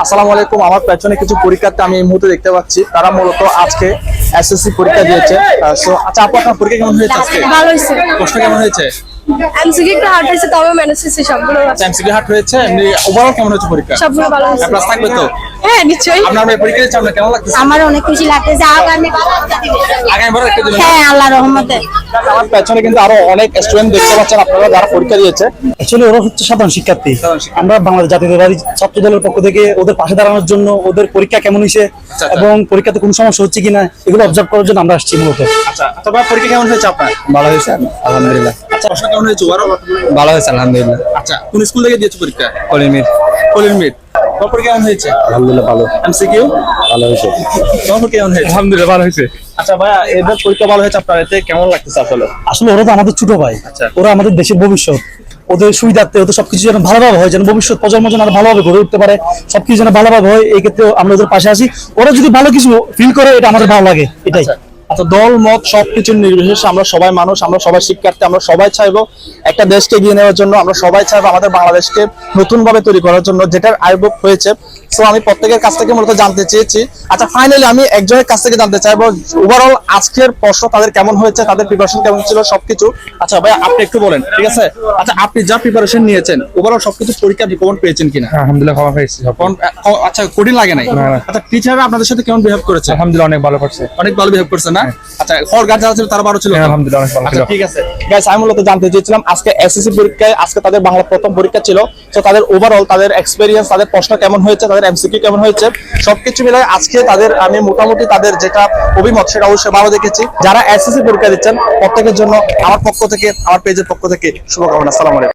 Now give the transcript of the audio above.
আসসালামু আলাইকুম। আমার পেছনে কিছু পরীক্ষার্থী আমি এই মুহূর্তে দেখতে পাচ্ছি, তারা মূলত আজকে এসএসসি পরীক্ষা দিয়েছে। আচ্ছা আপু, আপনার পরীক্ষা কেমন হয়েছে আজকে? ভালো হয়েছে। প্রশ্ন কেমন হয়েছে? এমসিকিউ একটু হার্ড হয়েছে, তবে ম্যানেজ হয়েছে সবগুলো। আচ্ছা এমসিকিউ হার্ড হয়েছে, এমনি ওভারঅল কেমন হয়েছে পরীক্ষা? সবগুলো ভালো হয়েছে। প্লাস থাকবে তো? হ্যাঁ নিশ্চয়ই। আপনার পরীক্ষা দিচ্ছেন, আপনার কেমন লাগতেছে? আমার অনেক খুশি লাগতেছে। আগামীবার একটা দিন। হ্যাঁ আল্লাহর রহমতে। আমার পেছনে কিন্তু আরো অনেক স্টুডেন্ট দেখতে পাচ্ছেন আপনারা, যারা পরীক্ষা দিয়েছে। অ্যাকচুয়ালি ওরা হচ্ছে সাধারণ শিক্ষার্থী। আমরা বাংলাদেশ জাতীয়তাবাদী ছাত্র দলের পক্ষ থেকে ওদের পাশে দাঁড়ানোর জন্য, ওদের পরীক্ষা কেমন হয়েছে এবং পরীক্ষাতে কোনো সমস্যা হচ্ছে কিনা এগুলো অবজার্ভ করার জন্য আমরা আসছি মূলত। আচ্ছা তোমার পরীক্ষা কেমন হয়েছে আপনার? ভালো হয়েছে আলহামদুলিল্লাহ। আচ্ছা প্রশ্ন কেমন হয়েছে? ভালো হয়েছে আলহামদুলিল্লাহ। আচ্ছা কোন স্কুল থেকে দিয়েছো পরীক্ষা? কলিমির। কলির মিট। তোমার পরীক্ষা কেমন হয়েছে? আলহামদুলিল্লাহ ভালো। এমসিকিউ ভালো হয়েছে। তোমার পরীক্ষা কেমন হয়েছে? আলহামদুলিল্লাহ ভালো হয়েছে। আচ্ছা ভাইয়া, এবার পরীক্ষা ভালো হয়েছে আপনার, এতে কেমন লাগতেছে আসলে? আসলে ওরা তো আমাদের ছোট ভাই। আচ্ছা। ওরা আমাদের দেশের ভবিষ্যৎ। ওদের সুবিধার্থে ওদের সবকিছু যেন ভালোভাবে হয়, যেন ভবিষ্যৎ প্রজন্ম যেন আরো ভালোভাবে গড়ে উঠতে পারে, সবকিছু যেন ভালোভাবে হয়, এই ক্ষেত্রে আমরা ওদের পাশে আছি। ওরা যদি ভালো কিছু ফিল করে এটা আমাদের ভালো লাগে, এটাই। আচ্ছা দল মত সবকিছুর নির্বিশেষে আমরা সবাই মানুষ, আমরা সবাই শিক্ষার্থী, আমরা সবাই চাইবো একটা দেশকে এগিয়ে নেওয়ার জন্য, আমরা সবাই চাইবো আমাদের বাংলাদেশকে নতুন ভাবে তৈরি করার জন্য, যেটার আবির্ভাব হয়েছে। সো আমি প্রত্যেকের কাছ থেকে মূলত জানতে চেয়েছি। আচ্ছা ফাইনালি আমি একজনের কাছ থেকে জানতে চাইবো ওভারঅল আজকের প্রশ্ন তাদের কেমন হয়েছে, তাদের প্রিপারেশন কেমন ছিল, সবকিছু। আচ্ছা ভাই আপনি একটু বলেন, ঠিক আছে? আচ্ছা আপনি যা প্রিপারেশন নিয়েছেন ওভারঅল সবকিছু পরীক্ষা রিকভার পেয়েছেন কিনা? আলহামদুলিল্লাহ ভালো হয়েছে। আচ্ছা কঠিন লাগে নাই? আচ্ছা টিচাররা আপনাদের সাথে কেমন বিহেভ করেছে? আলহামদুলিল্লাহ অনেক ভালো করছে। অনেক ভালো বিহেভ করছে না? আচ্ছা গার্ড যারা ছিল তারা ভালো ছিল? আলহামদুলিল্লাহ অনেক ভালো আচ্ছা ঠিক আছে গাইস, আমি মূলত জানতে চেয়েছিলাম আজকে এসএসসি পরীক্ষায়, আজকে তাদের বাংলা প্রথম পরীক্ষা ছিল, তো তাদের ওভারঅল তাদের এক্সপেরিয়েন্স, তাদের প্রশ্ন কেমন হয়েছে, তাদের এমসিকিউ কেমন হয়েছে, সবকিছু মিলে আজকে তাদের আমি মোটামুটি তাদের যেটা অভিমত সেটা অবশ্যই ভালো দেখেছি। যারা এসএসসি পরীক্ষা দিচ্ছেন প্রত্যেকের জন্য আমার পক্ষ থেকে, আমার পেজের পক্ষ থেকে শুভকামনা। আসসালামু আলাইকুম।